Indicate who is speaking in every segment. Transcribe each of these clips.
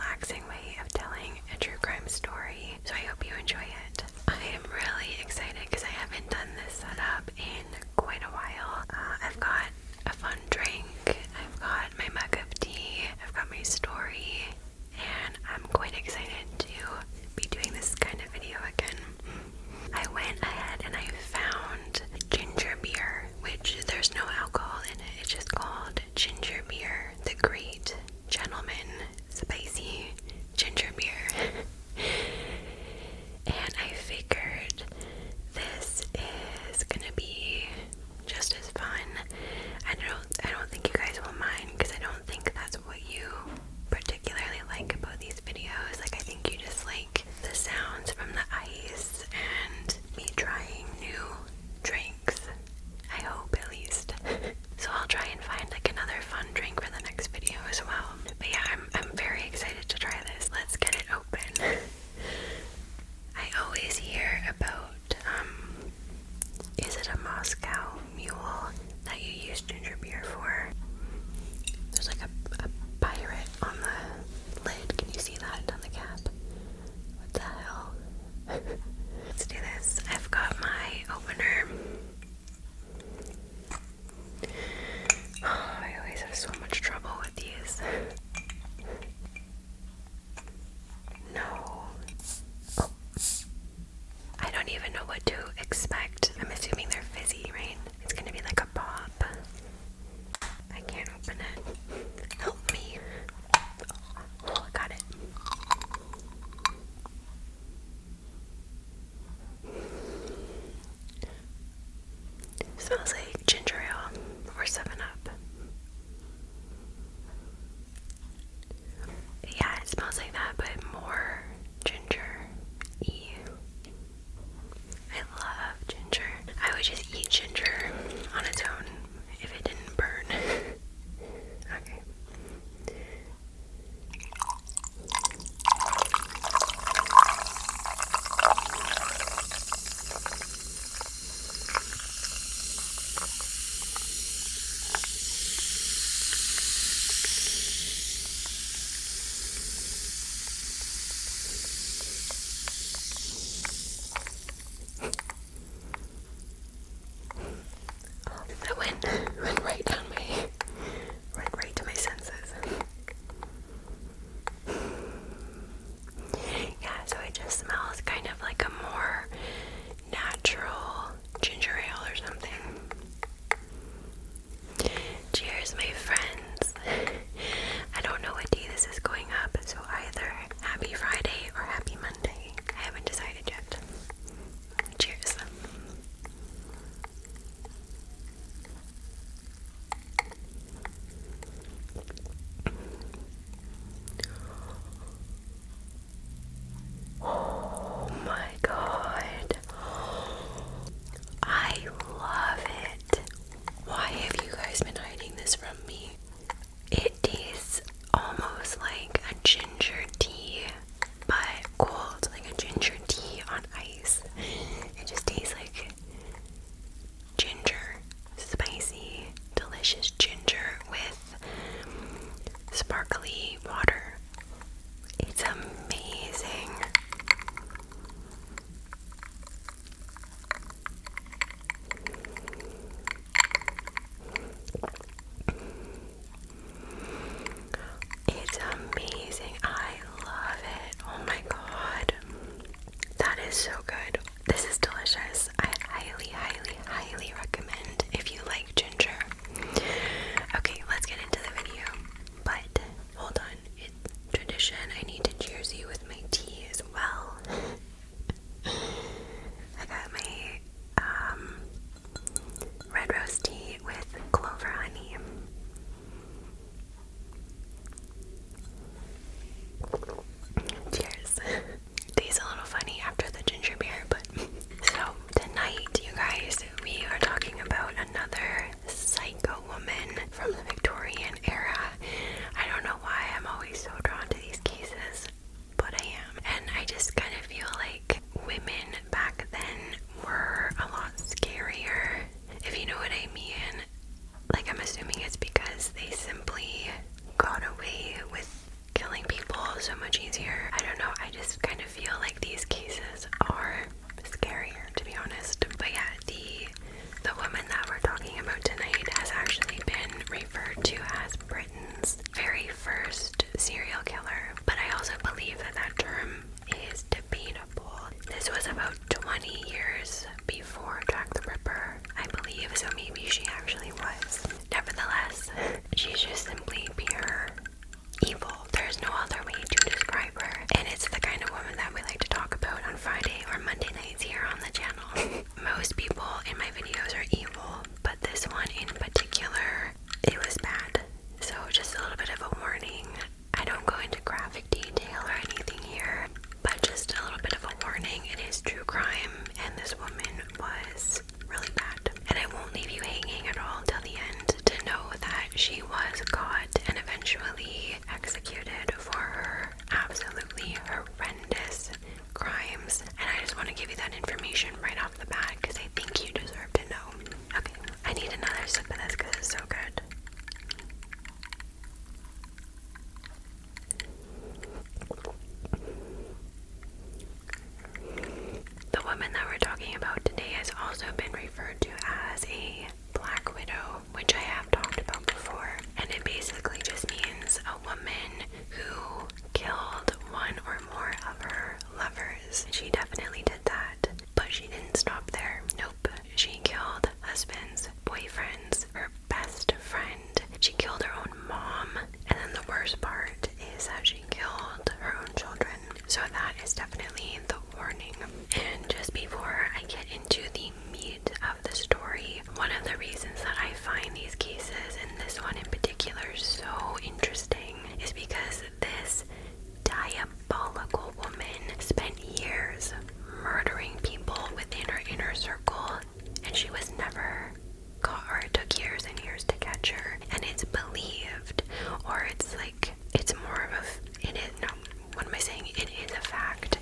Speaker 1: relaxing way of telling a true crime story, so I hope you enjoy it. I am really excited because I haven't done this setup in quite a while. I've got a fun drink, I've got my mug of tea, I've got my story, and I'm quite excited to be doing this kind of video again. I went ahead and I found ginger beer, which there's no alcohol in it. It's just called ginger beer, the Great Gentleman Spicy Ginger Beer. And I figured this is gonna be just as so much easier. I don't know, I just kind of feel like these cases are scarier, to be honest. But yeah, the woman that we're talking about tonight has actually been referred to as Britain's very first serial killer. But I also believe that that term is debatable. This was about 20 years before Jack the Ripper, I believe, so maybe she actually was. Nevertheless, she's just simply pure evil. There's no other way to describe her, and it's the kind of woman that we like to talk about on Friday or Monday nights here on the channel. Most people in my videos are evil, but this one in particular, it was bad. So just a little bit of a warning. I don't go into graphic detail or anything here, but just a little bit of a warning. It is true crime, and this woman was really bad. And I won't leave you hanging at all till the end to know that she was caught and eventually executed for her absolutely horrendous crimes. And I just want to give you that information right off the bat because I think you deserve to know. Okay, I need another sip of this because it's so good. The woman that we're talking about today has also been referred to as a Black Widow, which I have talked about before, and it basically just means a woman who killed one or more of her lovers. She definitely did that, but she didn't stop there. Nope. She killed husbands, boyfriends, her best friend. She killed her own mom, and then the worst part is that she killed her own children. So that is definitely the warning. And just before I get into the meat of the story, one of the reasons that I find these cases, and this one in particular, so interesting is because this diabolical woman spent years murdering people within her inner circle, and she was never caught, or it took years and years to catch her. And it's believed, or it's like, it's more of a, it is, no, what am I saying? It is a fact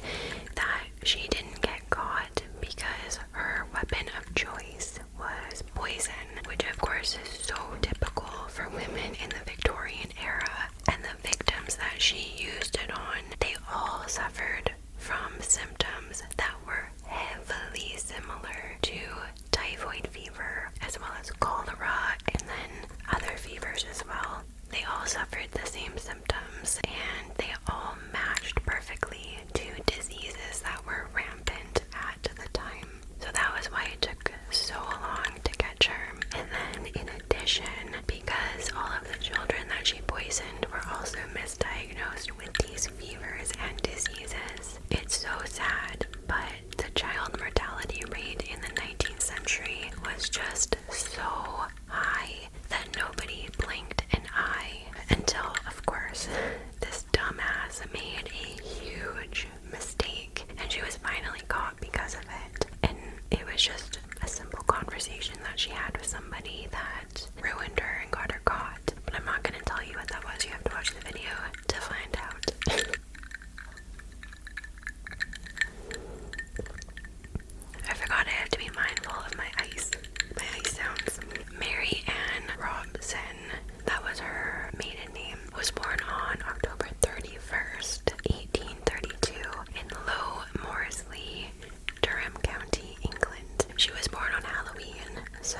Speaker 1: that she didn't get caught because her weapon of choice was poison, which of course is so typical for women in the Victorian era. And the victims that she used it on, they all suffered from symptoms that were heavily similar to typhoid fever, as well as cholera, and then other fevers as well. They all suffered the same symptoms, and they all matched perfectly to diseases that were rampant at the time. So that was why it took so long to catch her. And then in addition, because all of the children that she poisoned were also misdiagnosed with these fevers and diseases, it's so sad, but the child mortality rate in the 19th century was just so high that nobody blinked an eye until, of course, this dumbass made a huge mistake, and she was finally caught because of it. And it was just a simple conversation that she had with somebody that ruined her and got her caught. But I'm not going to tell you what that was. You have to watch the video to find out. I forgot I have to be mindful of my ice sounds. Mary Ann Robson, that was her maiden name, was born on October 31st, 1832 in Low Morsley, Durham County, England. She was born on Halloween, so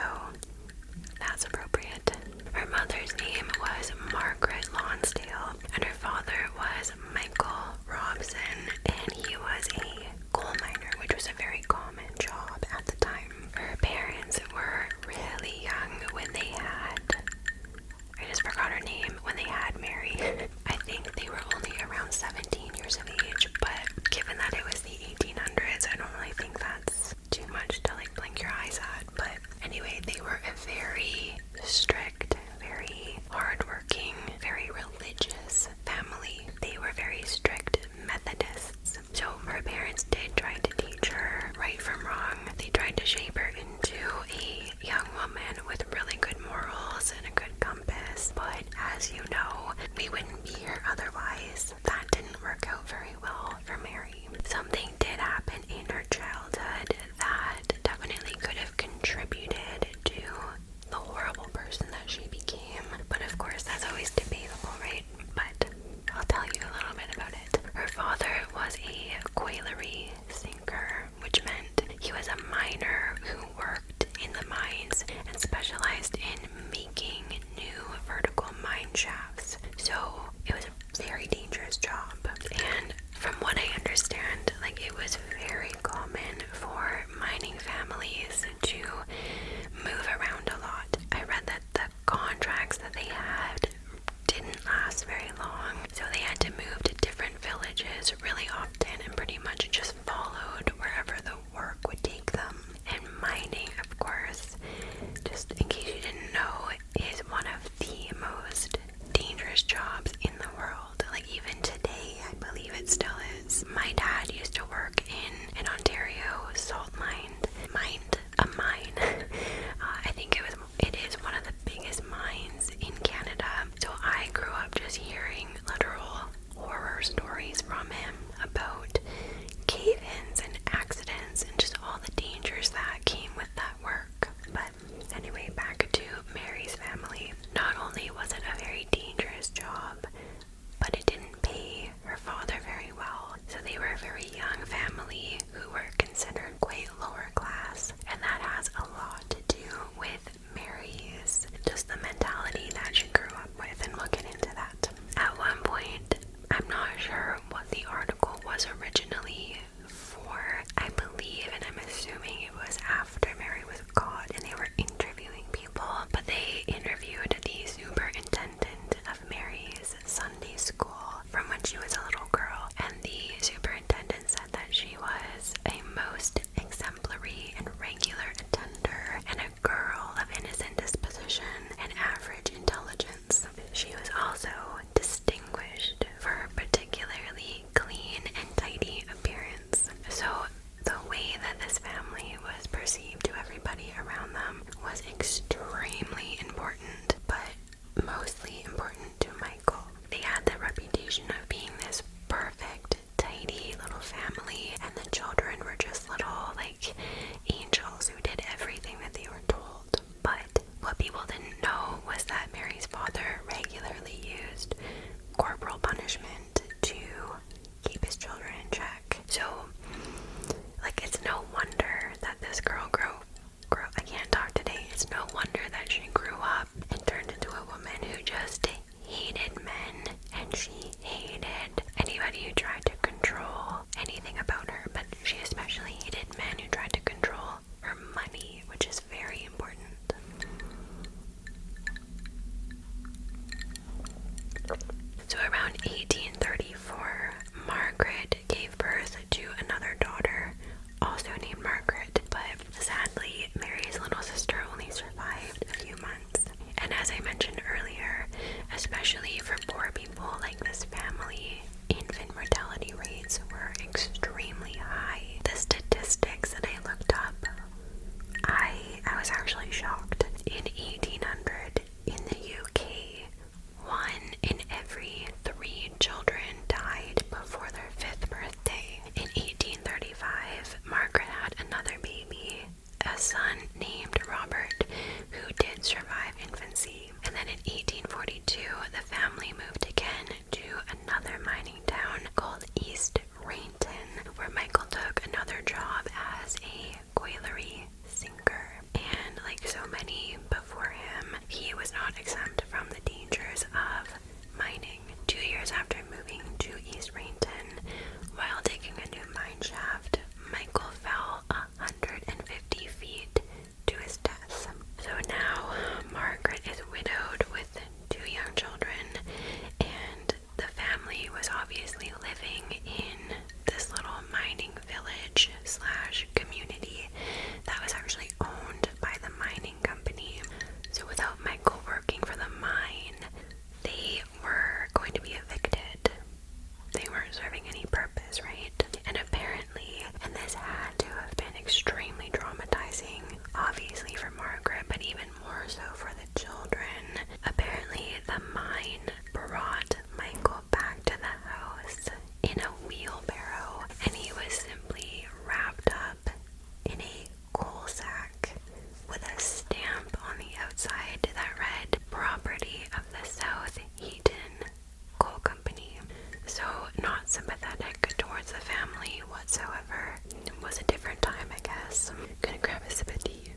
Speaker 1: whatsoever. It was a different time, I guess. I'm gonna grab a sip of tea,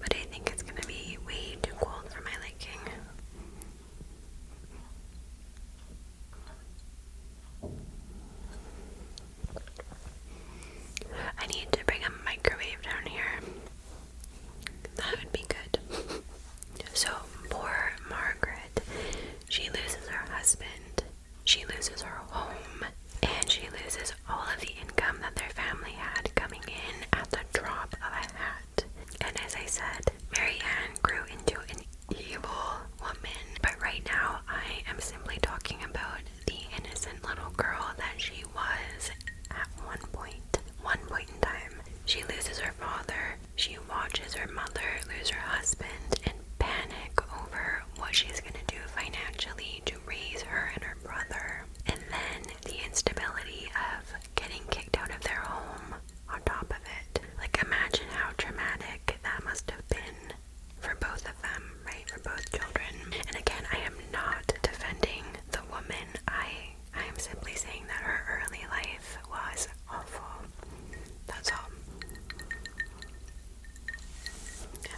Speaker 1: but I think it's gonna be way too cold for my liking. I need to bring a microwave down here. That would be good. So, poor Margaret. She loses her husband, she loses her home, and she loses all of the income that their family had coming in at the drop of a hat. And as I said, Mary Ann grew into an evil woman. But right now, I am simply talking about the innocent little girl that she was at one point in time. She loses her father, she watches her mother lose her husband, and panic over what she's going to do financially to raise her and her brother. And then the instability of getting kicked out of their home on top of it. Like, imagine how traumatic that must have been for both of them, right? For both children. And again, I am not defending the woman. I am simply saying that her early life was awful. That's all. Yeah.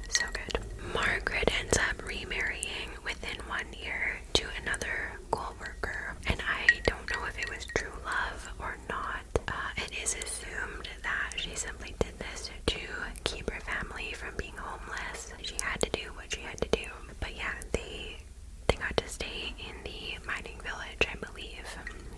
Speaker 1: So good. Margaret ends up remarrying within 1 year to another co-worker, and I don't know if it was true love or not. It is assumed that she simply did this to keep her family from being homeless. She had to do what she had to do. But yeah, they got to stay in the mining village, I believe.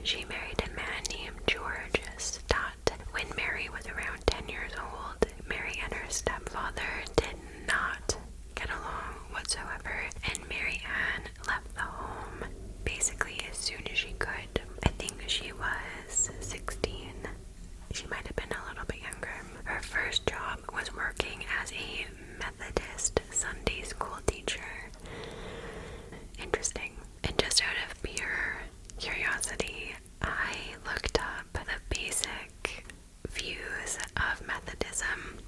Speaker 1: She married a man named George Stott when Mary was around 10 years old. Mary and her stepfather did not get along whatsoever, and Mary Ann left the home basically as soon as she could. I think she was 16. She might have been a little bit younger. Her first job was working as a Methodist Sunday school teacher. Interesting. And just out of pure curiosity, I looked up the basic views of Methodism.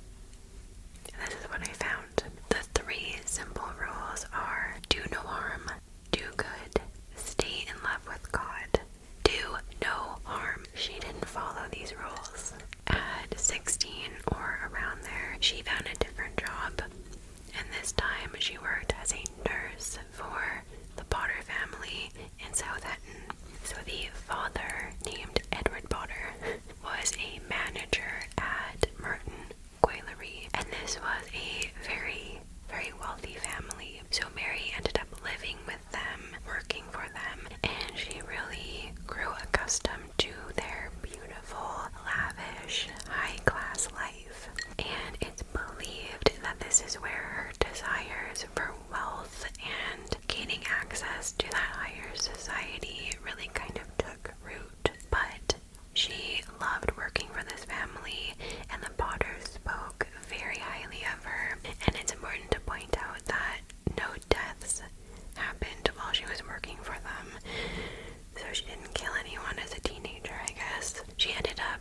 Speaker 1: This is what I found. The 3 simple rules are: do no harm, do good, stay in love with God, do no harm. She didn't follow these rules. At 16 or around there, she found a different job, and this time she worked as a nurse for the Potter family in Southampton. So the father, named Edward Potter, was a manager at Merton Colliery, and this was a very, very wealthy family. So Mary ended up living with them, working for them, and she really grew accustomed to their beautiful, lavish, high-class life. And it's believed that this is where her desires for wealth and gaining access to that higher society really kind of took root. But she loved working for this family, and the Potters spoke very highly of her. And it's important to point out that no deaths happened while she was working for them. So she didn't kill anyone as a teenager, I guess. She ended up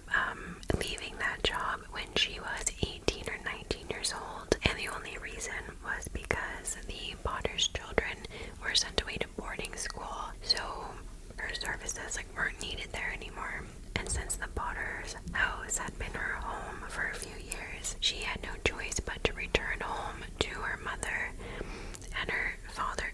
Speaker 1: leaving that job when she was 18 or 19 years old, and the only reason was because the Potter's children were sent away to boarding school, so her services weren't needed there anymore. And since the Potter's house had been her home for a few years, she had no choice but to return home to her mother and her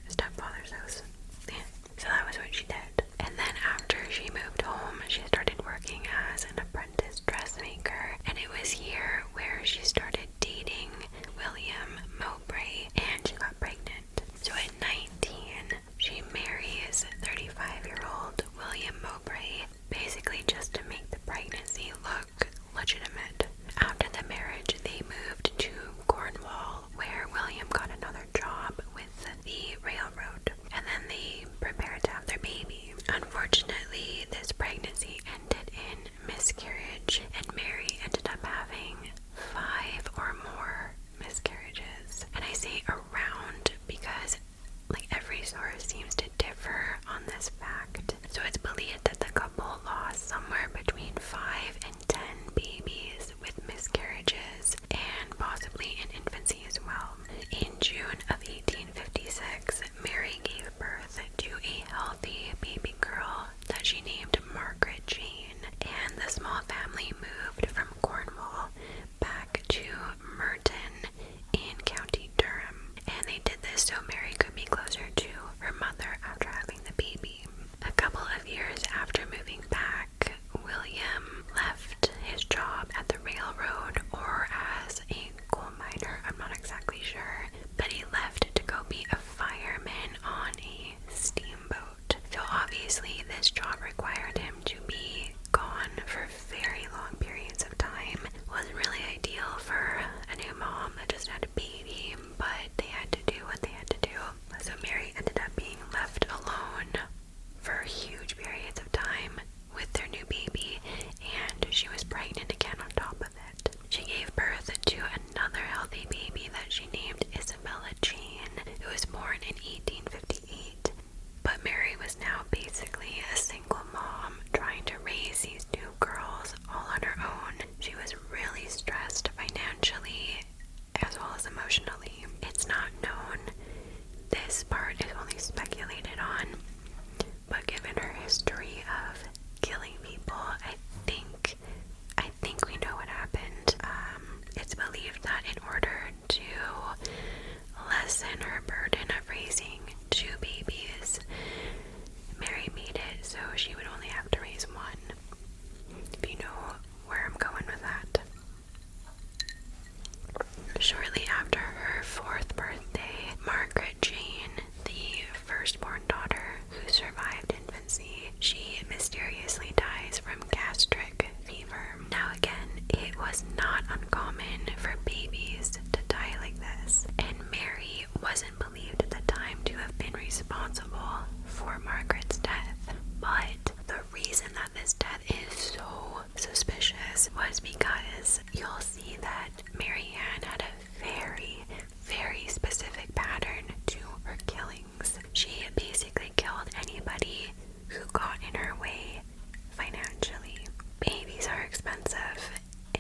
Speaker 1: stepfather's house. Yeah. So that was what she did. And then after she moved home, she started working as an apprentice dressmaker, and it was here where she started dating William Mowbray, and she got pregnant. So at 19, she marries 35-year-old William Mowbray, basically just to make the pregnancy look legitimate. After the marriage, they moved to Cornwall, where William got another job with the railroad. And then mysteriously dies from gastric fever. Now again, it was not uncommon for babies to die like this, and Mary wasn't believed at the time to have been responsible for Margaret's death. But the reason that this death is so suspicious was because you'll see that Mary Ann had a very, very specific pattern to her killings. She basically killed anybody who got in her way financially. Babies are expensive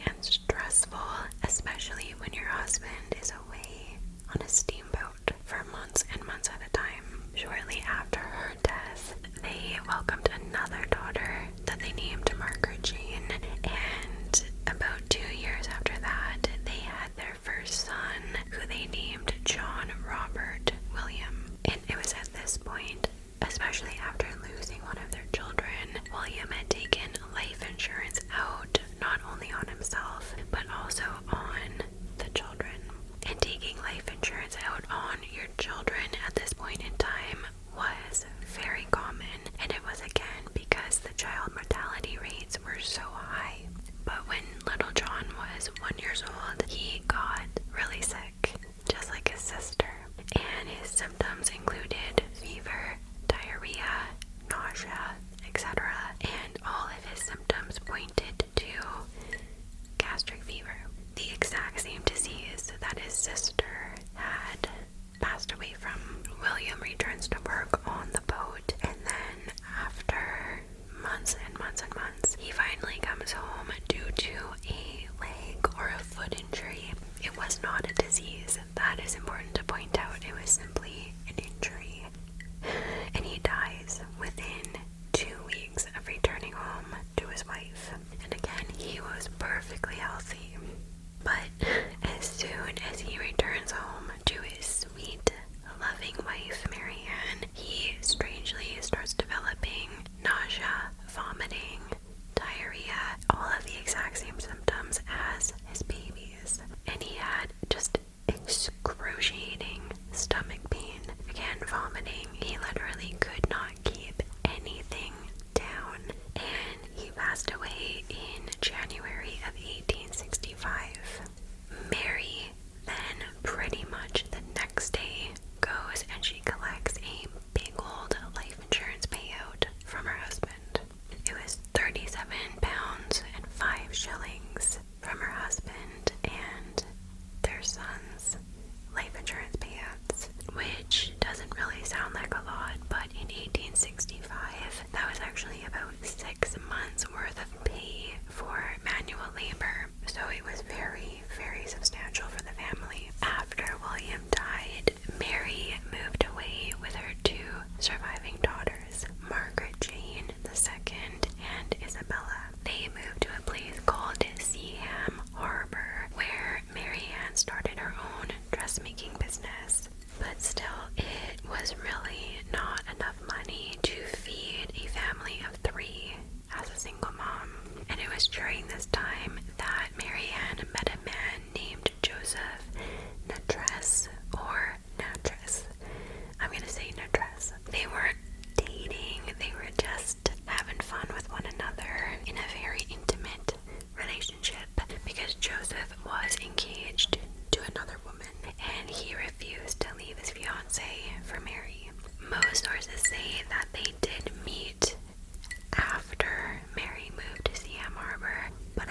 Speaker 1: and stressful, especially when your husband is away on a steamboat for months and months at a time. Shortly after her death, they welcomed another daughter that they named Margaret Jane, and about 2 years after that, they had their first son, who they named John Robert William. And it was at this point, especially after losing one of their children, William had taken life insurance out not only on himself, but also on the children. And taking life insurance out on your children at this point in time was very common, and it was again because the child mortality rates were so high. But when little John was 1 year old, he got really sick, just like his sister, and his symptoms included fever, diarrhea, nausea, etc. And all of his symptoms pointed to gastric fever, the exact same disease that his sister had passed away from. William returns to work on the boat, and then after months and months and months, he finally comes home due to a leg or a foot injury. It was not a disease. That is important to point out. It was simply an injury. And he dies within 2 weeks of returning home to his wife. And again, he was perfectly healthy. But as soon as he returns home to his sweet, loving wife, Mary Ann, he strangely starts developing nausea, vomiting, diarrhea, all of the exact same symptoms as his babies. And he had just excruciating stomach pain. Again, vomiting. He literally could not keep anything down. And he passed away in January of 1865. Mary then pretty much the next day goes and she collects a big old life insurance payout from her husband. It was 37 pounds and 5 shillings from her husband and their son's life insurance payouts, which doesn't really sound like a lot, but in 1865, that was actually about 6 months worth of pay for manual labor. So it was very, very substantial for the family. After William died, Mary moved away with her 2 surviving daughters, Margaret Jane II and Isabella. They moved to a place called Seaham Harbor, where Mary Ann started her own dressmaking business. But still, it was really not enough money to feed a family of 3 as a single mom. And it was during this time that Mary Ann met a man named Joseph Natras, or Natras. I'm gonna say Natras. They weren't dating, they were just having fun with one another in a very intimate relationship, because Joseph was engaged to another woman and he refused to leave his fiancée for Mary. Most sources say that they did meet after Mary moved to Seaham Harbor, but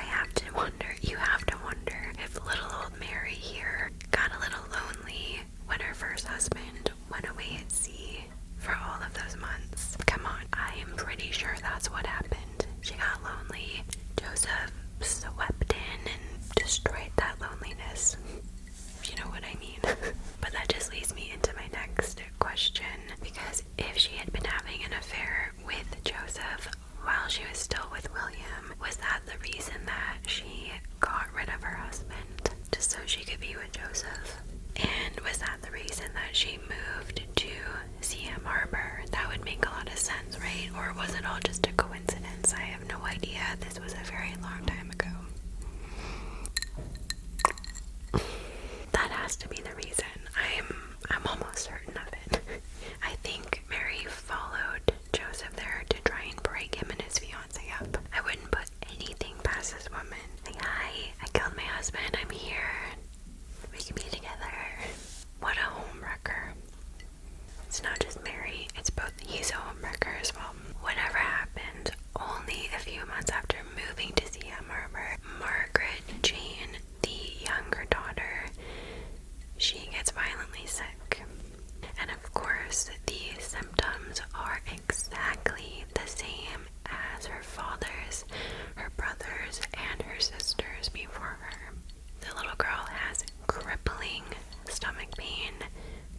Speaker 1: you have to wonder if little old Mary here got a little lonely when her first husband went away at sea for all of those months. Come on, I am pretty sure that's what happened. She got lonely. Joseph swept in and destroyed that loneliness. You know what I mean? But that just leads me into my next question, because if she had been having an affair with Joseph while she was still with William, was that the reason that she got rid of her husband just so she could be with Joseph? And was that the reason that she moved to Seaham Harbor? That would make a lot of sense, right? Or was it all just a coincidence? I have no idea. This was a very long time ago. That has to be the reason. I'm almost certain of it. I think Mary followed Joseph there to try and break him and fathers, her brothers, and her sisters before her. The little girl has crippling stomach pain,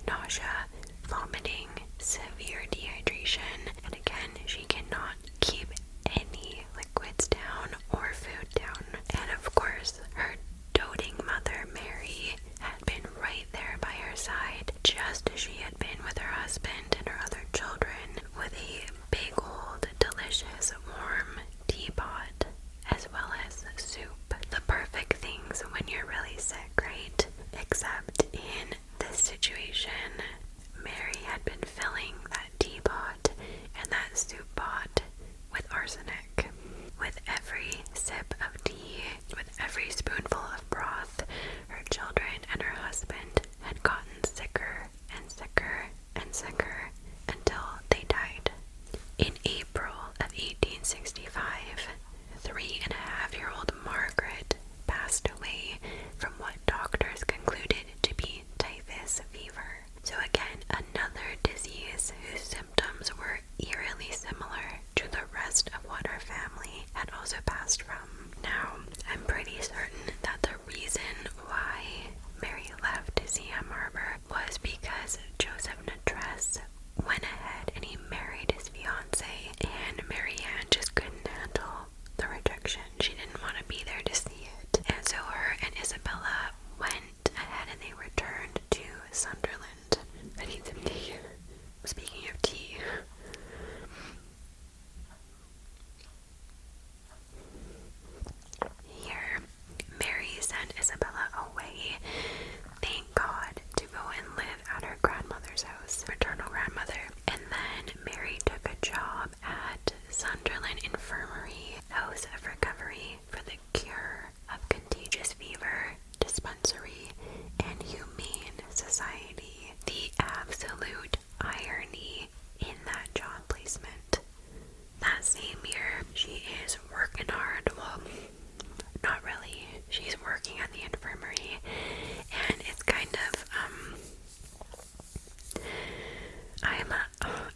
Speaker 1: nausea, vomiting, severe dehydration, and again, she cannot keep any liquids down or food down. And of course, her doting mother, Mary, had been right there by her side, just as she had been with her husband and her other children, with a big old, delicious, warm teapot, as well as soup. The perfect things when you're really sick, right? Except in this situation, Mary had been filling that teapot and that soup pot with arsenic. With every sip of tea, with every spoonful of broth, her children and her husband had gotten sicker and sicker and sicker until they died. In April of 1865, 3.5-year-old Margaret passed away from what doctors concluded to be typhus fever. So again, another disease whose symptoms were eerily similar to the rest of what her family had also passed from. Now, I'm pretty certain that the reason why Mary left Seaham Harbor was because Joseph Natress went ahead and he married his fiancée, and Marianne just couldn't handle the rejection. She didn't want to be there to see it. And so her and Isabella went ahead and they returned to Sunderland. I need some tea. Speaking of tea, here, Mary sent Isabella away, thank God, to go and live at her grandmother's house, maternal grandmother. And then Mary took a job at Sunderland Infirmary, House of Recovery for the Cure of Contagious Fever Dispensary and Humane Society. The absolute irony in that job placement. That same year, she is working hard. Well, not really. She's working at the infirmary, and it's kind of,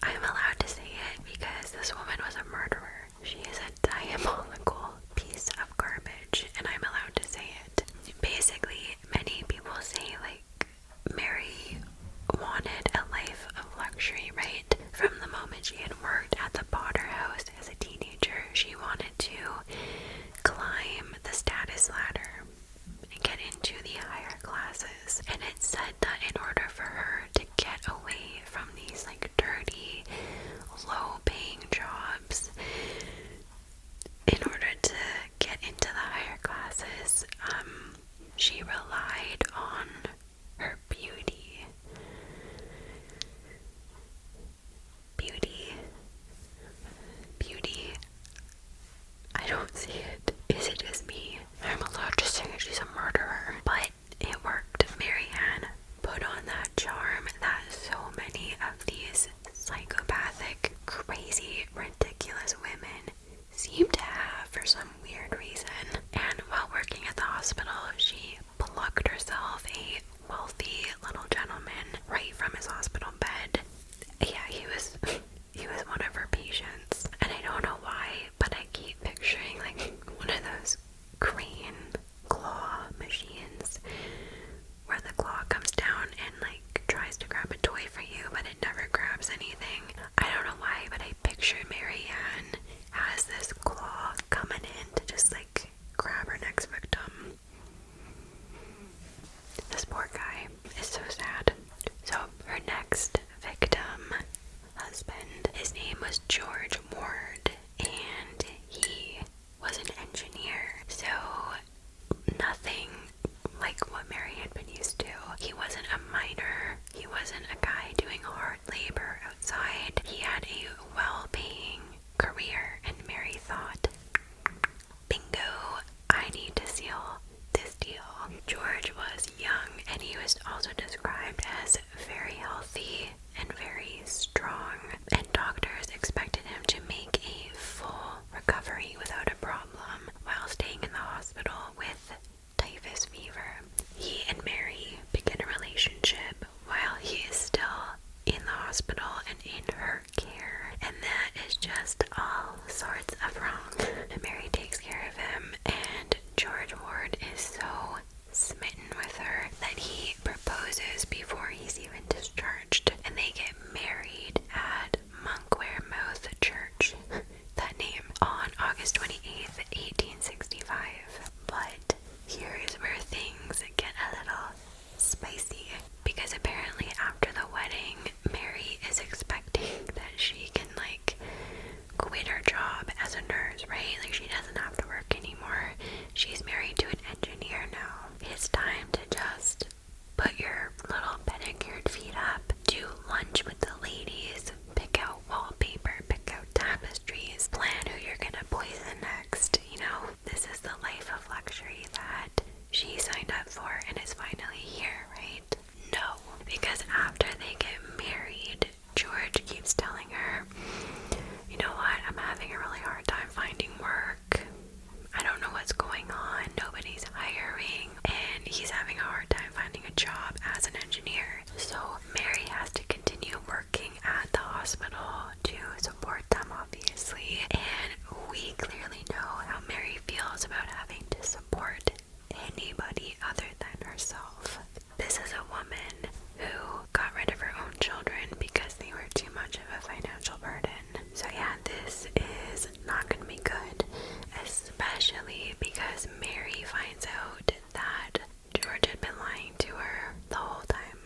Speaker 1: I'm allowed to say it because this woman was a murderer. She is a diabolical piece of garbage, and I'm allowed to say it. Basically, many people say, like, Mary wanted a life of luxury, right? From the moment she had worked at the Potter House as a teenager, she wanted to climb the status ladder and get into the higher classes. And it said that in order for her to get away from these like dirty, low-paying jobs, in order to get into the higher classes, she relied on her beauty. Beauty. I don't see it. Is it just me? I'm allowed to say she's a murderer. But it worked. Marianne put on that charm that so many of these psychopathic, crazy, ridiculous women seem to have for some weird reason. And while working at the hospital, she plucked herself a wealthy little gentleman right from his hospital bed. Yeah, he was one of her patients. And I don't know why, but I keep picturing like she's married to an engineer now. It's time to just put your little pedicured feet up, do lunch with the ladies, pick out wallpaper, pick out tapestries, plan who you're gonna poison next. You know, this is the life of luxury that she signed up for and is finally here, right? No, because after they get married, George keeps telling her, you know what, I'm having a really hard time finding work. I don't know what's going on. Nobody's hiring. And he's having a hard time finding a job as an engineer. So Mary has to continue working at the hospital to support them, obviously. And we clearly know how Mary feels about having to support anybody other than herself. This is a woman who got rid of her own children because they were too much of a financial burden. So yeah, this is not going to be good, especially because Mary finds out that George had been lying to her the whole time.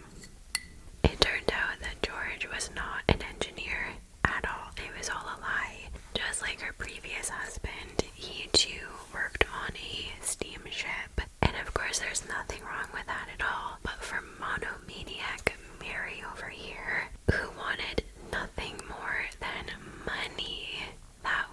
Speaker 1: It turned out that George was not an engineer at all. It was all a lie. Just like her previous husband, he too worked on a steamship. And of course there's nothing wrong with that at all. But for monomaniac Mary over here, who wanted nothing more than money, that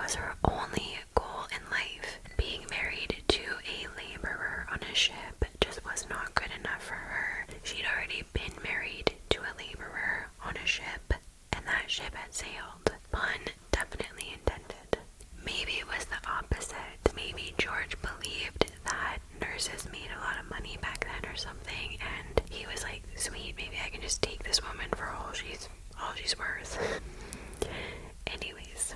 Speaker 1: was her only goal in life. Being married to a laborer on a ship just was not good enough for her. She'd already been married to a laborer on a ship, and that ship had sailed. Pun definitely intended. Maybe it was the opposite. Maybe George believed that nurses made a lot of money back then or something, and he was like, sweet, maybe I can just take this woman for all she's worth. Anyways,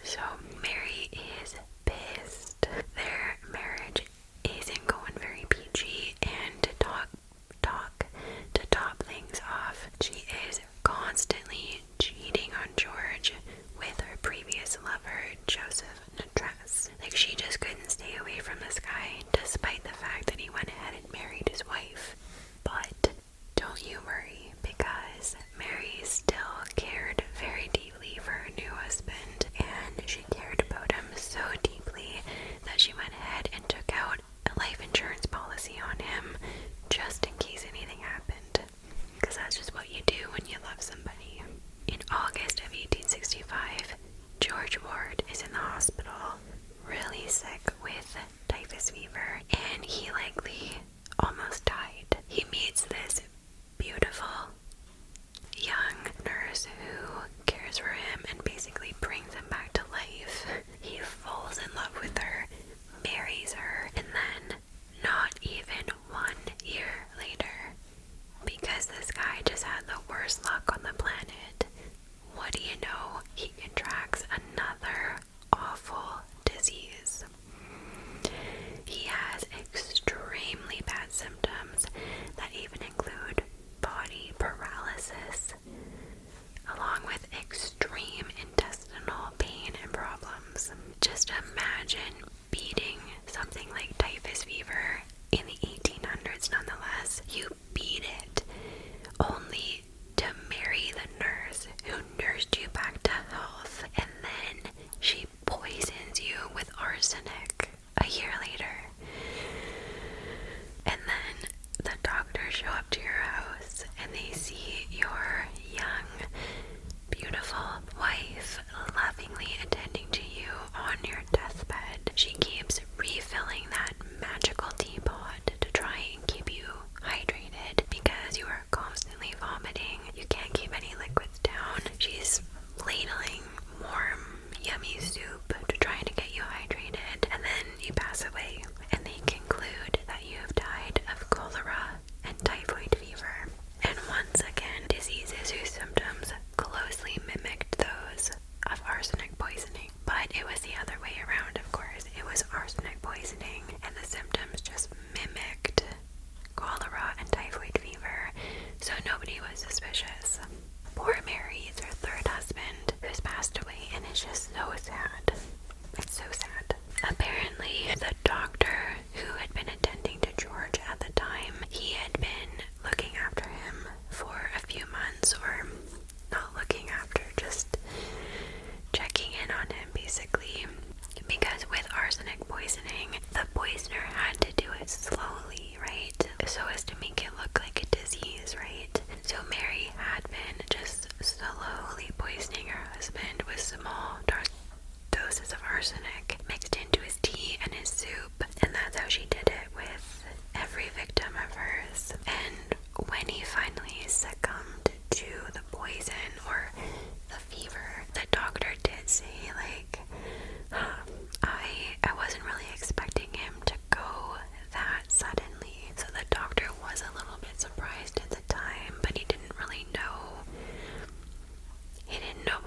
Speaker 1: so Mary is pissed. Their marriage isn't going very peachy, and to top things off, she is constantly cheating on George with her previous lover, Joseph Natress. Like, she just couldn't stay away from this guy, despite the fact that he went ahead and married his wife. But don't you worry,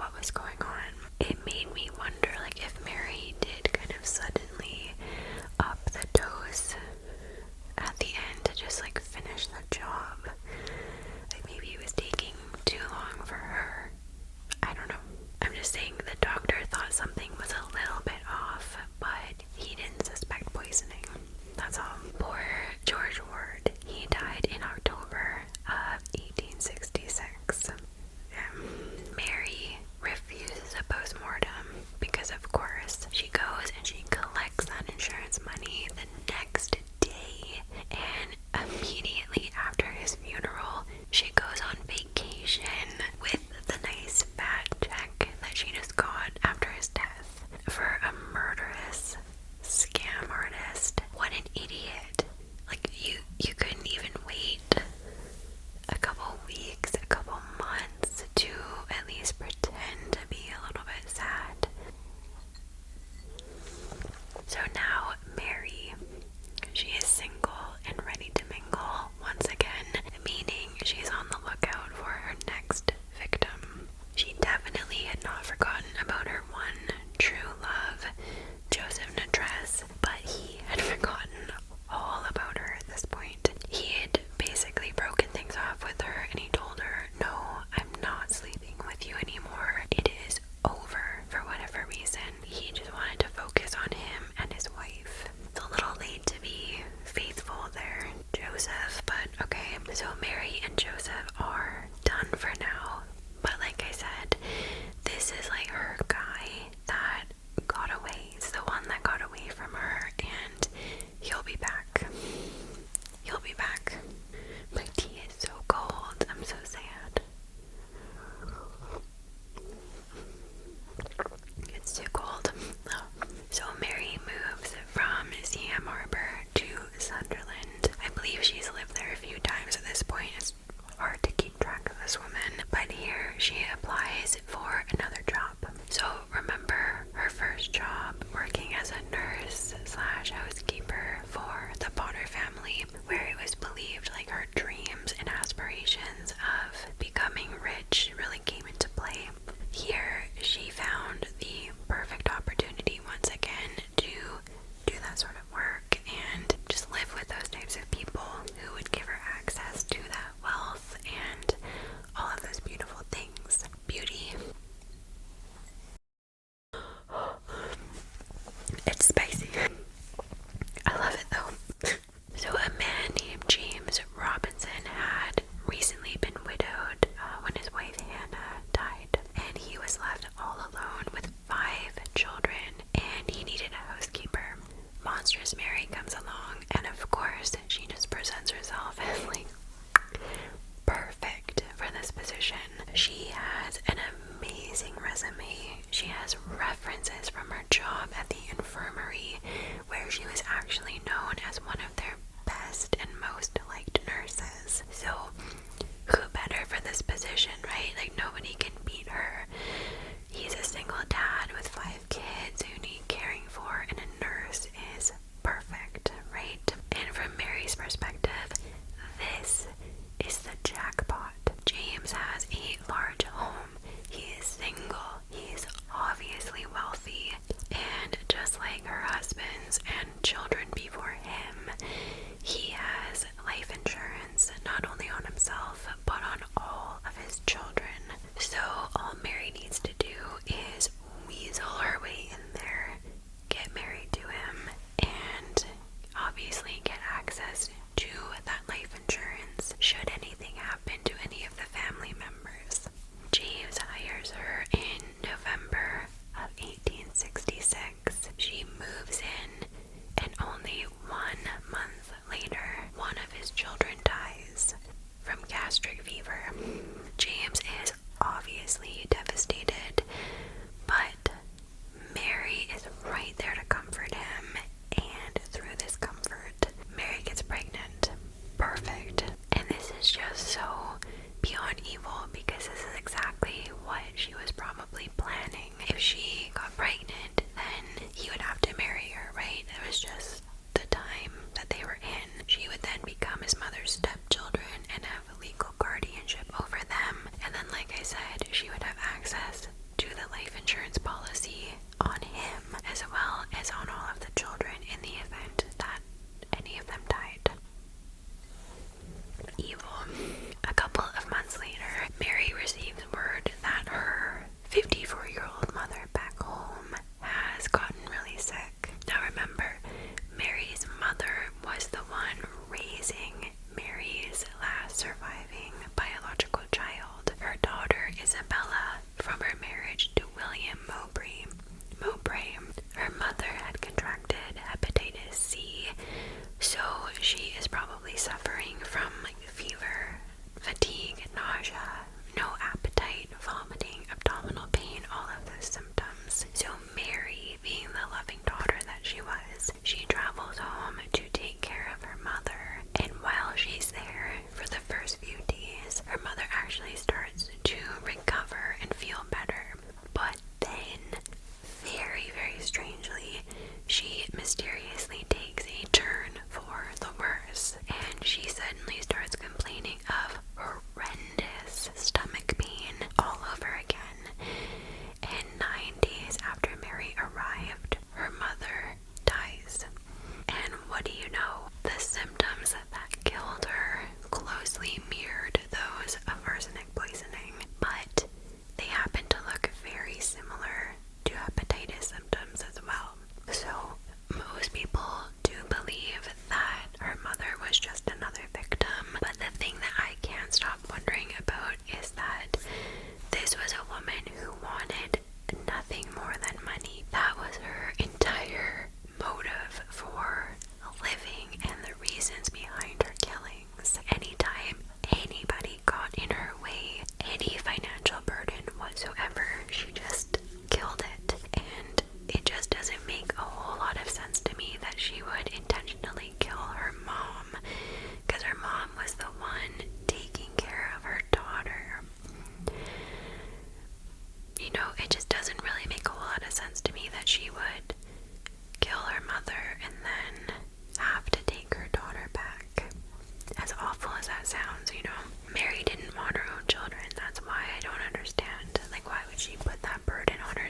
Speaker 1: what was going on. It made me wonder, like, if Mary did kind of suddenly up the dose at the end to just like finish the job. Like maybe it was taking too long for her. I don't know. I'm just saying the doctor thought something was a little bit off, but he didn't suspect poisoning. That's all. Poor George Ward. He died in October of 1866. Mary refuses a post-mortem because, of course, she goes and she collects that insurance money the next day, and immediately after his funeral, she goes on vacation with the nice fat check that she just got after his death. For a murderous scam artist, what an idiot. Like, you couldn't even wait a couple weeks, a couple months to at least pretend to be a little bit sad. So now Mary, she is single and ready to mingle once again, meaning she's on the lookout for her next victim. She definitely had not forgotten about her one true love, Joseph Natress, but he had forgotten all about her at this point. He had basically broken things off with her, and he told her, no, I'm not sleeping with you anymore. It is over. For whatever reason, he just wanted to focus on him and his wife. It's a little late to be faithful there, Joseph, but okay. So Mary and Joseph are done for now, but like I said, this is like her guy that got away. It's the one that got away from her, and he'll be back. He'll be back. My tea is so cold. I'm so sad. It's too cold. So Mary moves from Seaham Harbor to Sunderland. I believe she's lived there a few times at this point. It's hard to keep track of this woman. But here she applies for another job. So remember her first job working as a nurse slash housekeeper for the Potter family, where it was believed like her dreams and aspirations of becoming rich really came into play. Here she found the perfect opportunity once again to do that sort of work and just live with those types of people who would give her access to that wealth and all of those beautiful things. Beauty. It's spicy. I love it though. So a man named James Robinson had recently been widowed when his wife Hannah died, and he was left all alone with 5 children, and he needed a housekeeper. Monstrous Mary comes along, and of course she just presents herself as like perfect for this position. She has an amazing resume. She has references from her job at the infirmary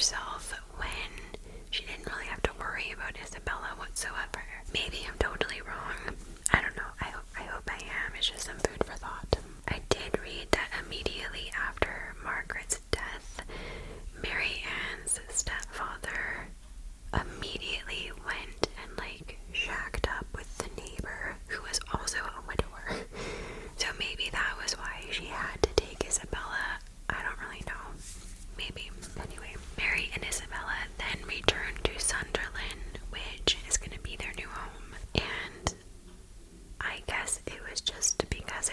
Speaker 1: herself when she didn't really have to worry about Isabella whatsoever. Maybe I'm totally wrong. I don't know. I hope I am. It's just some food for thought. I did read that immediately after Margaret's death, Mary Ann's stepfather immediately went and shacked up with the neighbor who was also a widower. So maybe that was why she had to take Isabella. I don't really know. Maybe. Anyway, Mary and Isabella then returned to Sunderland, which is going to be their new home. And I guess it was just because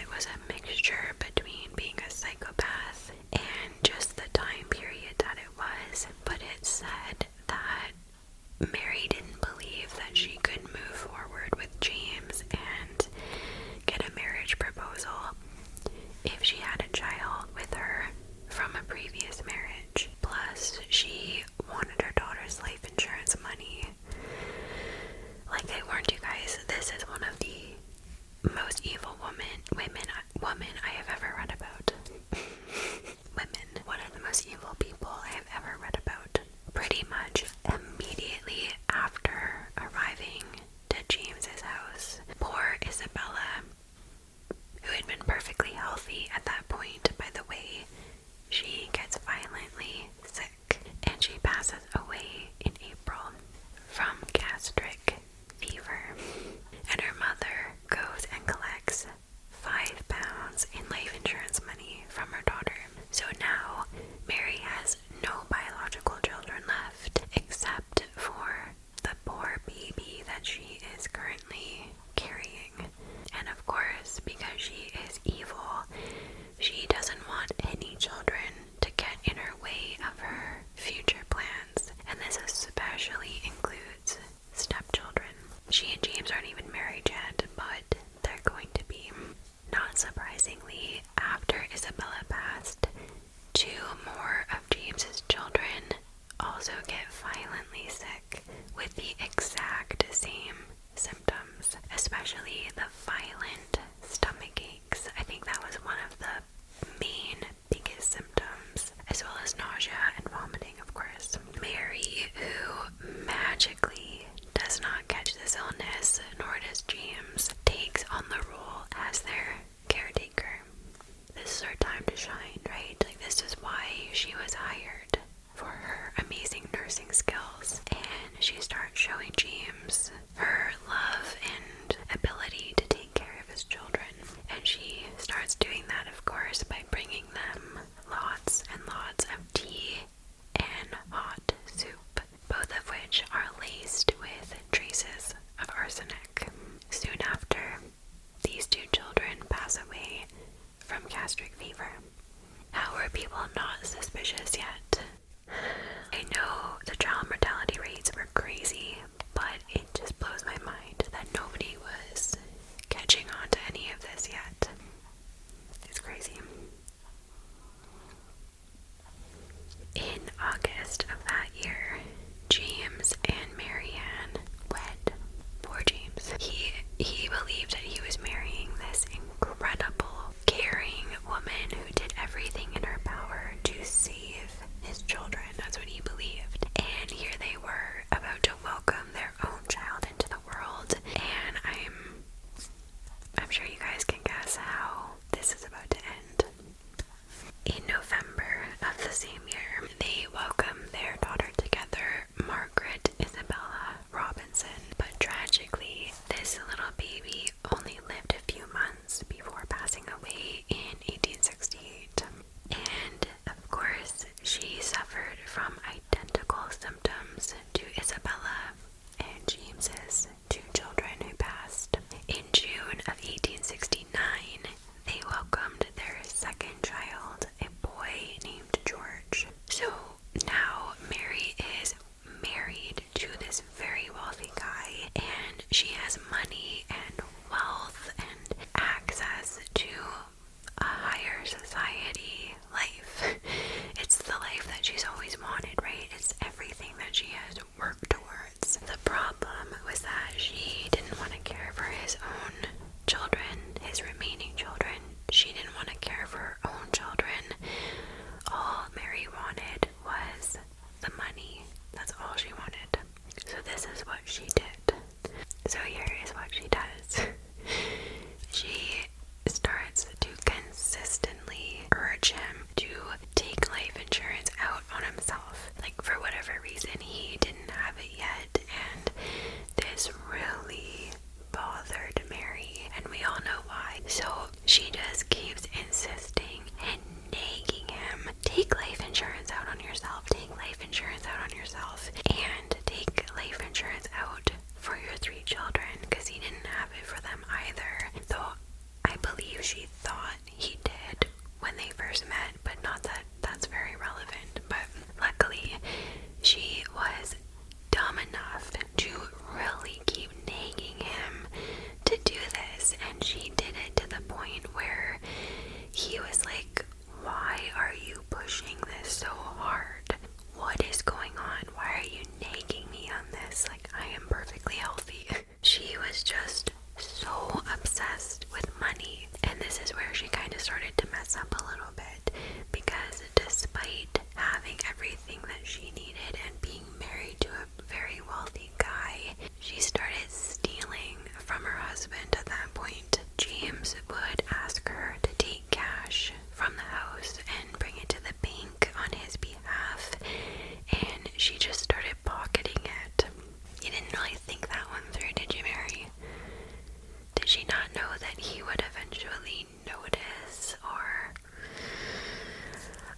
Speaker 1: she thought he did when they first met, but not that that's very relevant. But luckily, she was dumb enough to really keep nagging him to do this, and she did it to the point where he was like, why are you pushing this so hard? What is going on? Why are you nagging me on this? Like, I am perfectly healthy. She was just so obsessed with money, and this is where she kind of started to mess up a little bit, because despite having everything that she needed and being married to a very wealthy guy, she started stealing from her husband at that point. James would ask her to take cash from the house and bring it to the bank on his behalf, and she just started pocketing it. You didn't really think that one through, did you, Mary? Did she not know that he would eventually notice? Or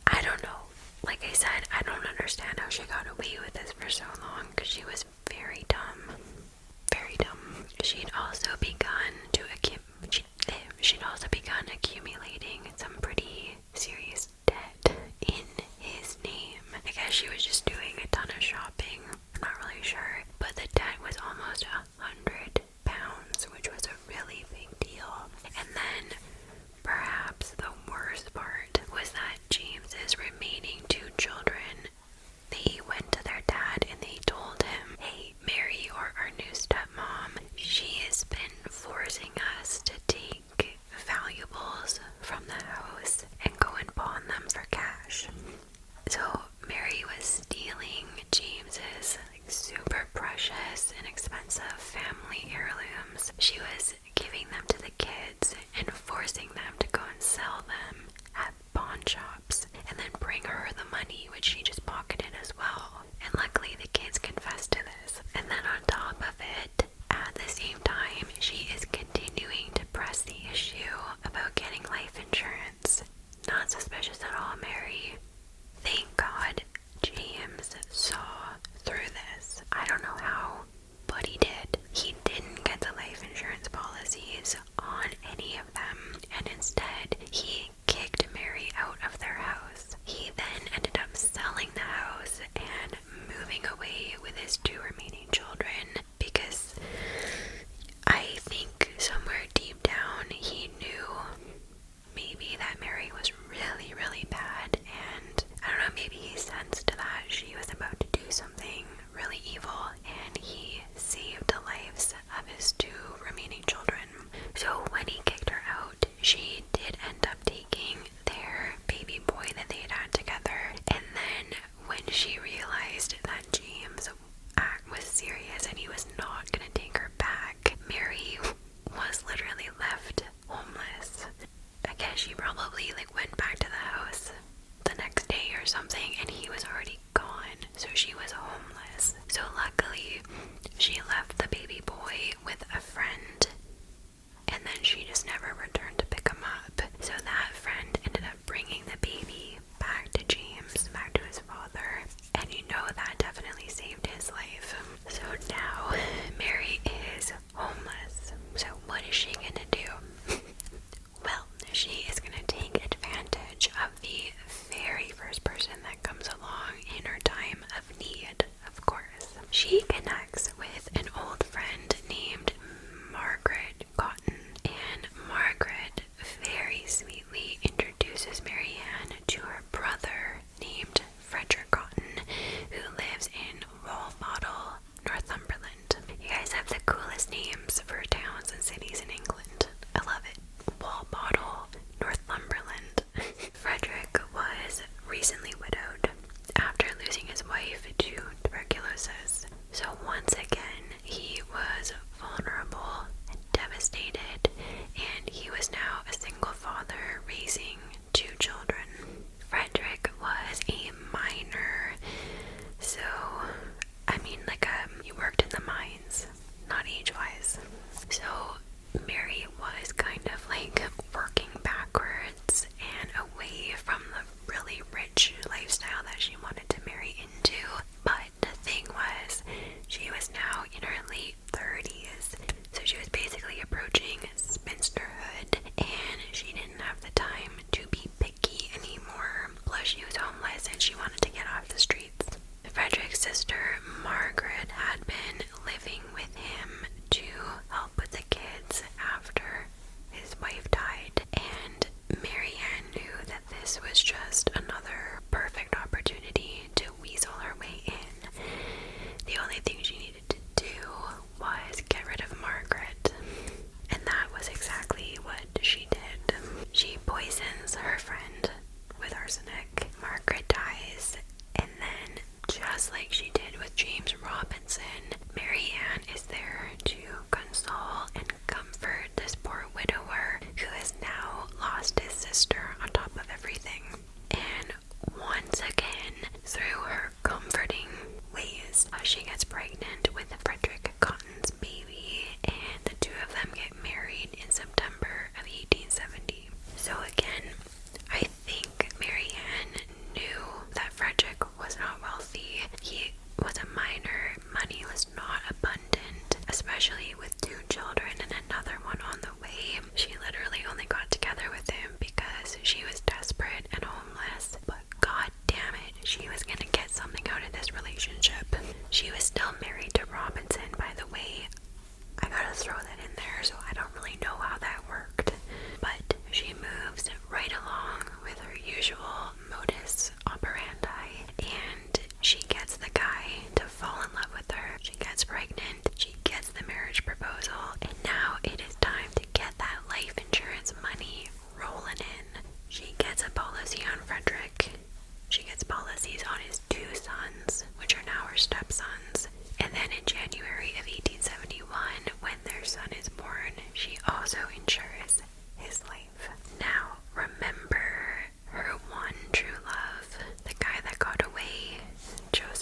Speaker 1: I don't know. Like I said, I don't understand how she got away with this for so long, because she was very dumb. Very dumb. She'd also begun accumulating some pretty serious debt in his name. I guess she was just doing a ton of shopping. I'm not really sure. But the debt was almost £100, which was a really big deal. And then perhaps the worst part was that James's remaining 2 children, they went to their dad and they told him, hey, Mary, or our new stepmom, she has been forcing us to take valuables from the house and go and pawn them for cash. So Mary was stealing James's super precious and expensive family heirlooms. She was giving them to the kids and forcing them to go and sell them at pawn shops, and then bring her the money, which she just pocketed as well. And luckily the kids confessed to this. And then on top of it, at the same time, she is continuing to press the issue about getting life insurance. Not suspicious at all, Mary. Thank God James saw through this. I don't know how, but he did. He didn't get the life insurance policies on any of them, and instead he kicked Mary out of their house. He then ended up selling the house and moving away with his 2 remaining children, because I think somewhere deep down he knew maybe that Mary was really, really bad, and I don't know, maybe he sensed that she was about to do something really evil, and he saved the lives of his 2 remaining children. So when he kicked her out, she did end up taking their baby boy that they had had together, and then when she realized that James was serious and he was just like she did with James Robinson, Mary Ann is there to console and comfort this poor widower who has now lost his sister on top of everything. And once again, through her comforting ways, she gets pregnant with Frederick Cotton's baby, and the two of them get married in September of 1870. So again, I think Mary Ann knew that Frederick was not wealthy. He was a minor. Money was not abundant, especially with 2 children and another one on the way. She literally only got together with him because she was desperate and homeless. But god damn it, she was gonna get something out of this relationship. She was still married to Robinson, by the way. I gotta throw that in there, so I don't really know how that worked. But she moves right along with her usual modus operandi, and she gets the guy to fall in love with her. She gets pregnant, she gets the marriage proposal, and now it is time to get that life insurance money rolling in. She gets a policy on Frederick. She gets policies on his 2 sons, which are now her stepsons. And then in January of 1871, when their son is born, she also insures his life. Now, remember her one true love, the guy that got away, chose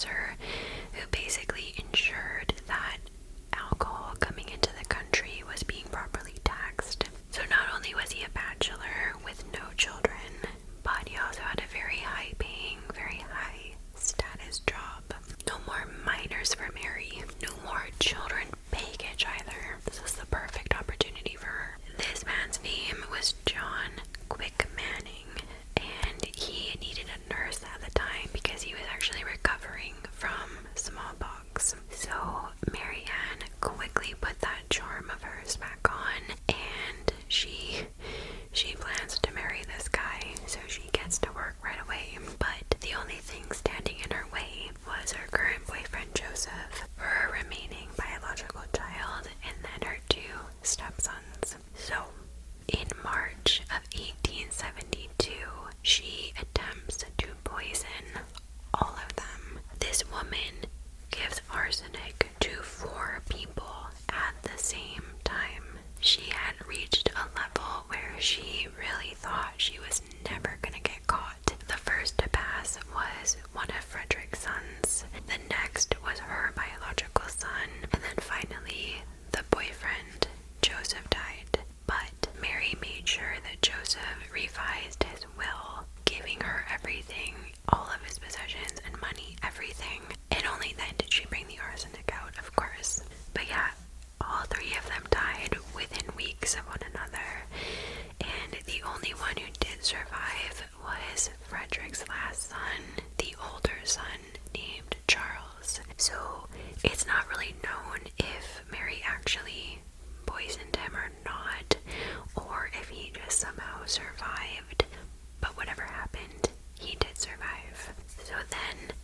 Speaker 1: officer who basically ensured that alcohol coming into the country was being properly taxed. So not only was he a bachelor with no children, but he also had a very high paying, very high status job. No more minors for Mary, no more children baggage either. This was the perfect opportunity for her. This man's name was John Quick Manning, and he needed a nurse at the time because he was actually recovering from smallpox. So Mary Ann quickly put that charm of hers back on, and she plans to marry this guy, so she gets to work right away. But the only thing standing in her way was her current boyfriend Joseph, her remaining biological child, and then her 2 stepsons. So in March of 1872, she attempts to poison all of them. This woman gives arsenic to 4 people at the same time. She had reached a level where she really thought she was never gonna get caught. The first to pass was one of Frederick's sons. The next was her biological son. And then finally, the boyfriend, Joseph, died. But Mary made sure that Joseph revised his will, giving her everything, all of his possessions and money, everything. And only then did she bring the arsenic out, of course. But yeah, all 3 of them died within weeks of one another, and the only one who did survive was Frederick's last son, the older son named Charles. So it's not really known if Mary actually poisoned him or not, or if he just somehow survived, but whatever happened, he did survive. So then,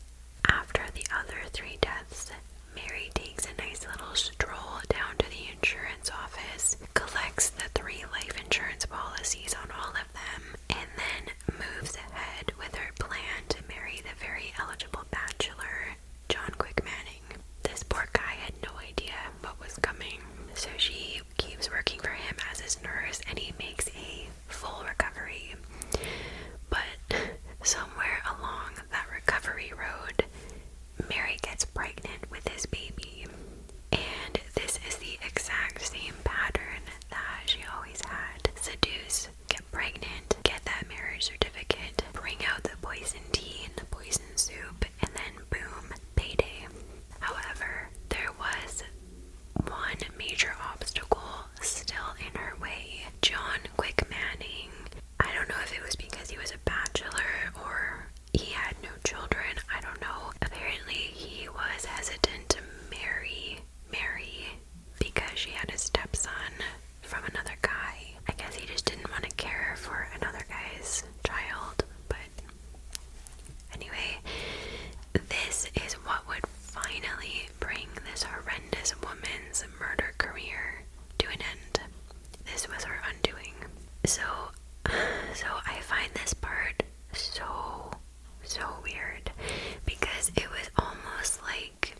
Speaker 1: after the other 3 deaths, Mary takes a nice little stroll down to the insurance office, collects the 3 life insurance policies on all of them, and then moves ahead with her plan to marry the very eligible bachelor, John Quick Manning. This poor guy had no idea what was coming, so she keeps working for him as his nurse, and he makes a full recovery. But somewhere along that recovery road, Mary gets pregnant with his baby, and this is the exact same pattern that she always had. Seduce, get pregnant, get that marriage certificate, bring out the poison tea and the poison soup, and then boom, payday. However, there was one major obstacle still in her way. John Quick Manning, I don't know if it was because he was a bachelor or he had no children, I don't know. Apparently he was hesitant to marry Mary because she had a stepson from another guy. I guess he just didn't want to care for another guy's child. But anyway, this is what would finally bring this horrendous woman's murder career to an end. This was her undoing. So I find this part so weird, because it was almost like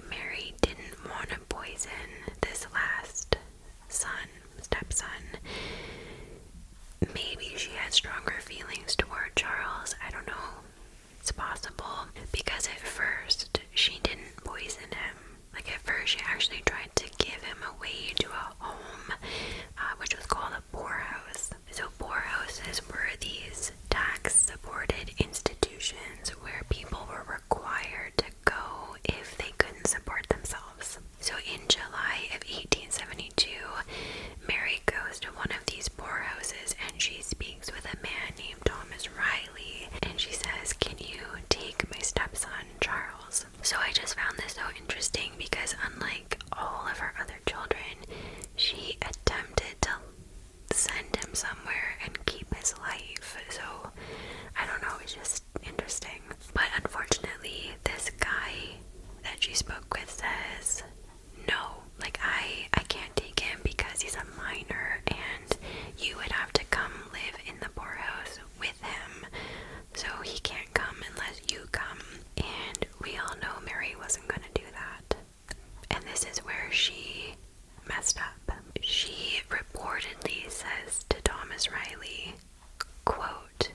Speaker 1: Mary didn't want to poison this last stepson. Maybe she had stronger feelings toward Charles, I don't know. It's possible, because at first she didn't poison him. Like at first she actually tried to give him away to a home, which was called a poorhouse. So poorhouses were these tax-supported institutions where people were required to go if they couldn't support themselves. So in July of 1872, Mary goes to one of these poorhouses and she speaks with a man named Thomas Riley, and she says, "Can you take my stepson, Charles?" So I just found this so interesting because unlike all of her other children, she attempted to send him somewhere and keep his life. So I don't know, it's just interesting. But unfortunately, this guy that she spoke with says, no, like I can't take him because he's a minor and you would have to come live in the poorhouse with him. So he can't come unless you come. And we all know Mary wasn't going to do that. And this is where she messed up. She reportedly says to Thomas Riley, quote,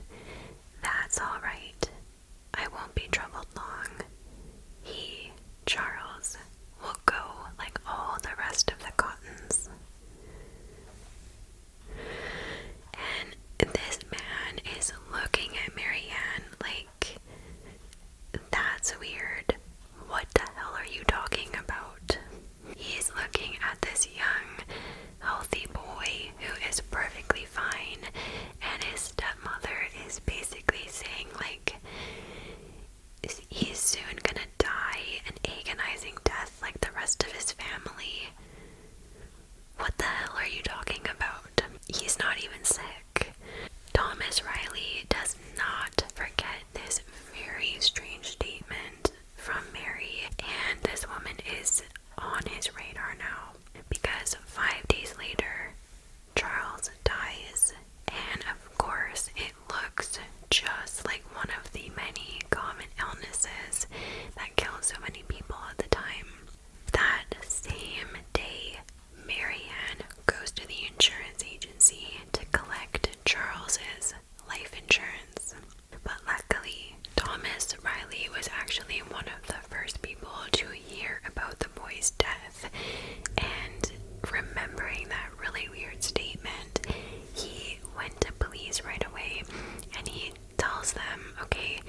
Speaker 1: "That's all right. I won't be troubled long. That's weird. What the hell are you talking about? He's looking at this young, healthy boy who is perfectly fine, and his stepmother is basically saying, like, he's soon gonna die an agonizing death like the rest of his family. What the hell are you talking about? He's not even sick. Thomas Riley does not forget this very strange statement from Mary, and this woman is on his radar now, because 5 days later, Charles dies, and of course it looks just like one of the many common illnesses that killed so many people at the time. That same day, Marianne goes to the insurance agency to collect Charles's life insurance. But luckily, Thomas Riley was actually one of the first people to hear about the boy's death, and remembering that really weird statement, he went to police right away, and he tells them, okay,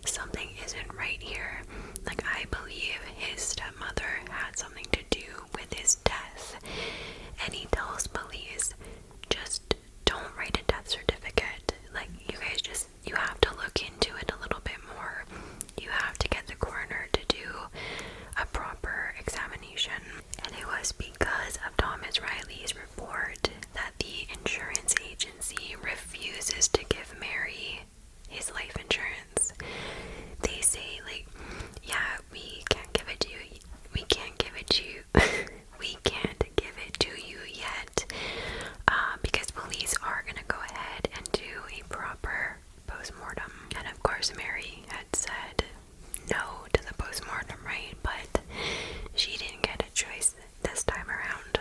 Speaker 1: something isn't right here. Like, I believe his stepmother had something to do with his death. And he tells police, just don't write a death certificate. Like, you guys you have to look into it a little bit more. You have to get the coroner to do a proper examination. And it was because of Thomas Riley's report that the insurance agency refuses to give Mary his life insurance. They say, like, yeah, we can't give it to you. We can't give it to you. We can't give it to you yet, because police are gonna go ahead and do a proper postmortem. And of course, Mary had said no to the postmortem, right? But she didn't get a choice this time around.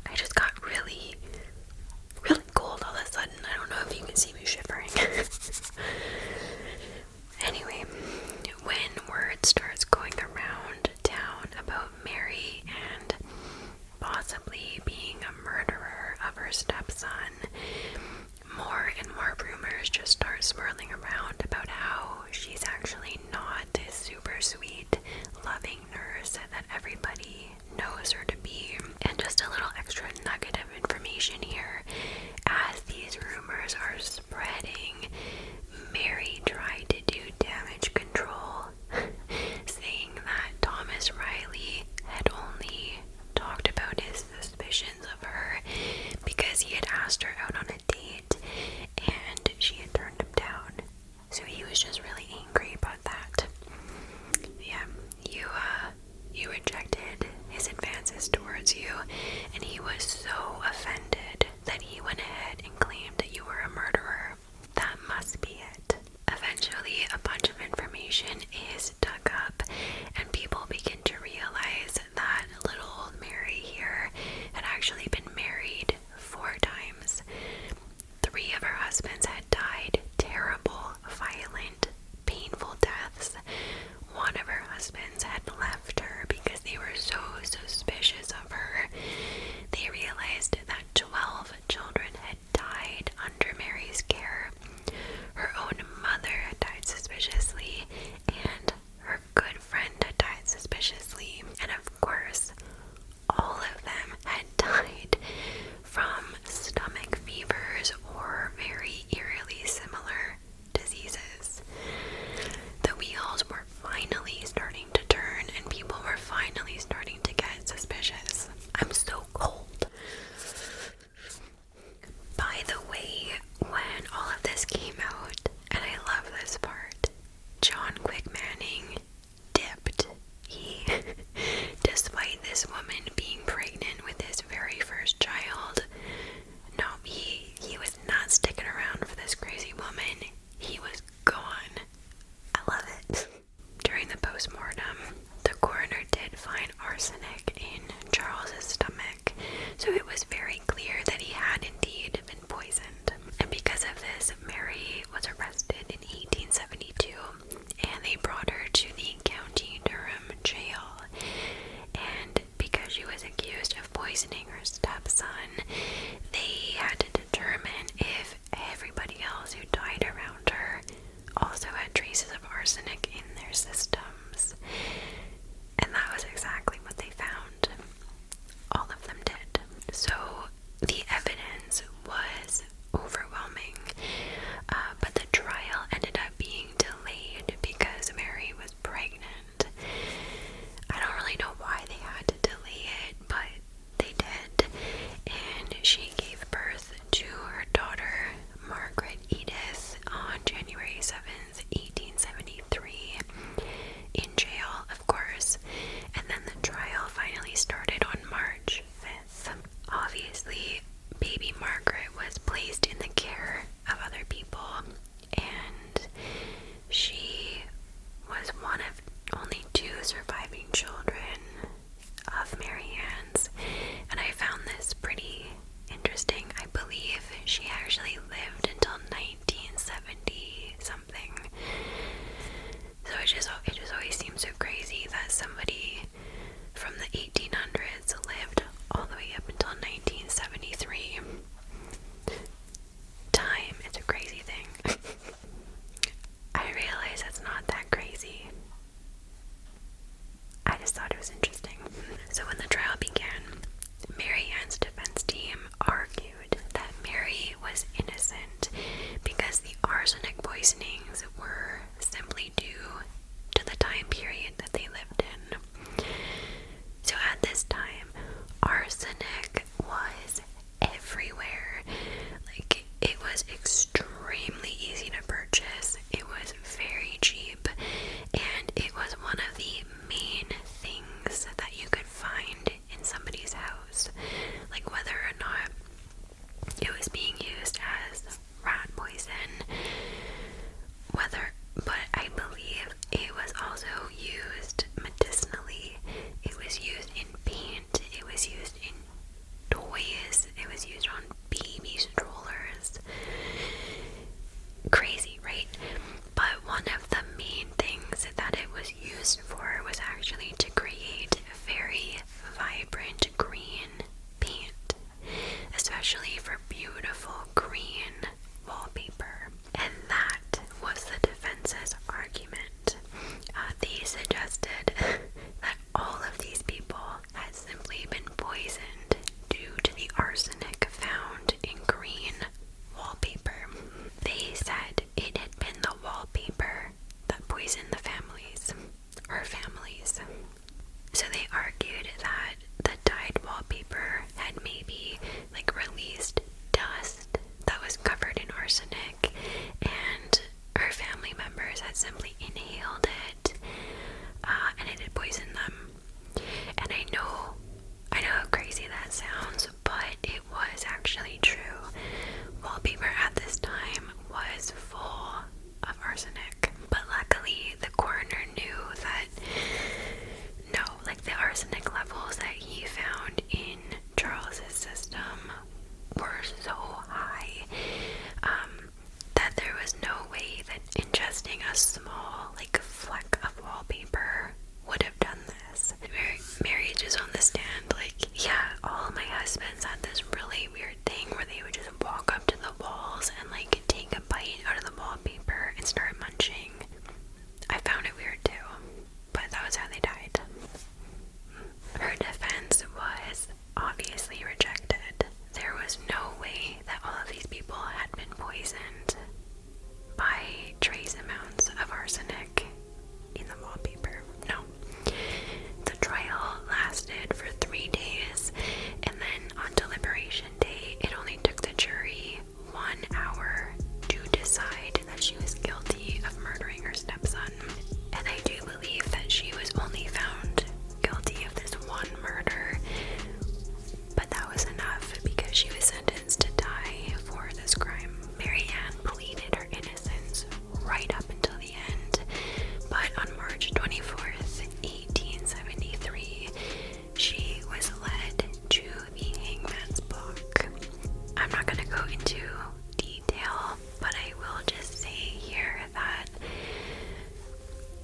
Speaker 1: I just got really cold all of a sudden. I don't know if you can see me shivering. Anyway, when word starts going around town about Mary and possibly being a murderer of her stepson, more and more rumors just start swirling around about how she's actually not this super sweet, loving nurse that everybody knows her to be. And just a little extra nugget of information here. As these rumors are spreading, Mary tried to do damage control, saying that Thomas Riley had only talked about his suspicions of her because he had asked her out on a date and she had turned him down. So he was just really angry about that. Yeah, you rejected his advances towards you, and he was so offended that he went ahead and claimed that you were a murderer. That must be it. Eventually, a bunch of information is dug up, and people begin to realize that little old Mary here had actually been married 4 times. 3 of her husbands had died terrible, violent, painful deaths. 1 of her husbands had left her because they were so suspicious of her. They realized that 12 children had died under Mary's care. Her own mother had died suspiciously, and her crazy. I just thought it was interesting. So when the trial began, Mary Ann's defense team argued that Mary was innocent because the arsenic poisonings were simply due to the time period that they lived in. So at this time, arsenic was everywhere. Like, it was extremely easy to purchase. It was very cheap, and it was one of the main things that you could find in somebody's house. Like, whether or not it was being used as rat poison, but I believe it was also used medicinally. It was used in paint, it was used in toys, it was used on baby strollers. Crazy, right? But one of the main things that it was used for was actually to create very vibrant green paint, especially for beautiful green wallpaper. And that was the defense's argument. They suggested that all of these people had simply been poisoned due to the arsenic found in green wallpaper. They said it had been the wallpaper that poisoned the families, or families. So they argued that the dyed wallpaper had maybe released dust that was covered in arsenic, and her family members had simply inhaled it, and it had poisoned them. And I know how crazy that sounds, but it was actually true. Wallpaper at this time was full of arsenic, but luckily the coroner knew that the arsenic levels that he found in Charles's system were so high that there was no way that ingesting a small fleck of wallpaper would have done this. Mary just on the stand yeah, all of my husbands had this really weird thing where they would just walk up to the walls and take a bite out of the wallpaper and start munching. I found it weird too, but that was how they died. Her defense was obviously rejected. There was no way that all of these people had been poisoned by trace amounts of arsenic in the wallpaper. No. The trial lasted for 3 days, and then on deliberation day, it only took the jury 1 hour to decide that she was guilty of murdering her stepson. And I do believe that she was only found guilty of this one murder, but that was enough because she was sentenced to die for this crime. Mary Ann pleaded her innocence right up until the end, but on March 24th, 1873, she was led to the hangman's block. I'm not going to go into detail, but I will just say here that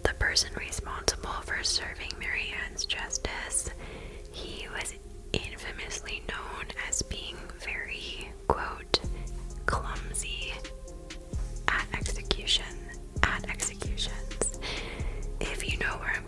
Speaker 1: the person responsible for serving Mary Ann's justice, he was infamously known as being very, quote, clumsy at executions. If you know where